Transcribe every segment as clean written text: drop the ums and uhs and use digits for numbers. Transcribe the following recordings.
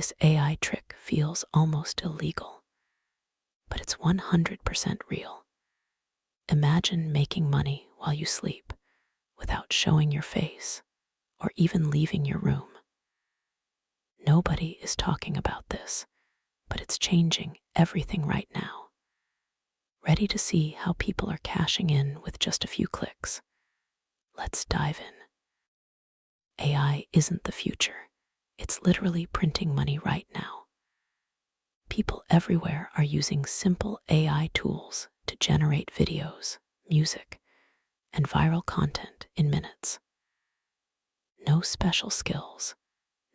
This AI trick feels almost illegal, but it's 100% real. Imagine making money while you sleep without showing your face or even leaving your room. Nobody is talking about this, but it's changing everything right now. Ready to see how people are cashing in with just a few clicks? Let's dive in. AI isn't the future. It's literally printing money right now. People everywhere are using simple AI tools to generate videos, music, and viral content in minutes. No special skills,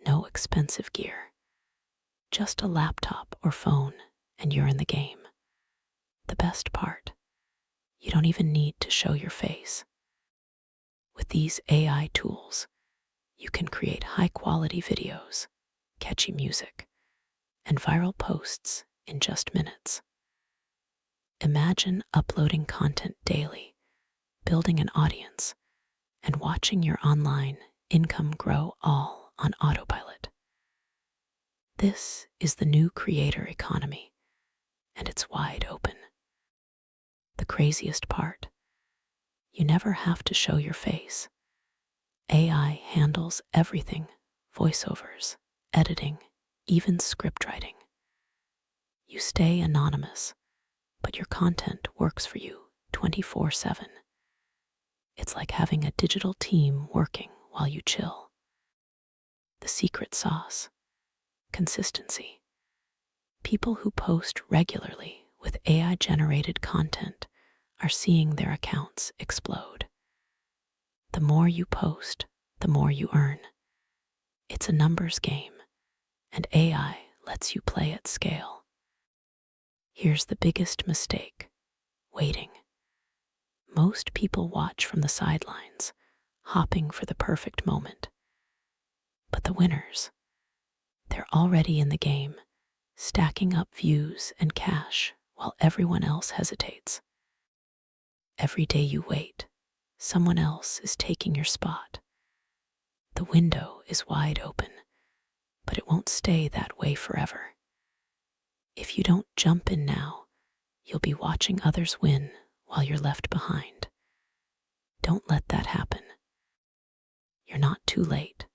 no expensive gear, just a laptop or phone and you're in the game. The best part, you don't even need to show your face. With these AI tools, you can create high-quality videos, catchy music, and viral posts in just minutes. Imagine uploading content daily, building an audience, and watching your online income grow all on autopilot. This is the new creator economy, and it's wide open. The craziest part, you never have to show your face. AI handles everything: voiceovers, editing, even script writing. You stay anonymous, but your content works for you 24/7. It's like having a digital team working while you chill. The secret sauce: consistency. People who post regularly with AI-generated content are seeing their accounts explode. The more you post, the more you earn. It's a numbers game, and AI lets you play at scale. Here's the biggest mistake: waiting. Most people watch from the sidelines, hopping for the perfect moment. But the winners, they're already in the game, stacking up views and cash while everyone else hesitates. Every day you wait, someone else is taking your spot. The window is wide open, but it won't stay that way forever. If you don't jump in now, you'll be watching others win while you're left behind. Don't let that happen. You're not too late.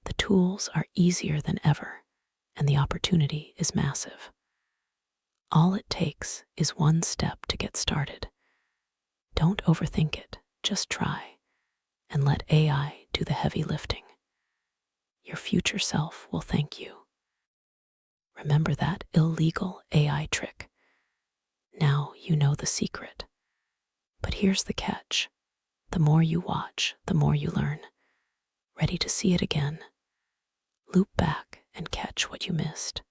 The tools are easier than ever, and the opportunity is massive. All it takes is one step to get started. Don't overthink it, just try, and let AI do the heavy lifting. Your future self will thank you. Remember that illegal AI trick. Now you know the secret. But here's the catch: the more you watch, the more you learn. Ready to see it again? Loop back and catch what you missed.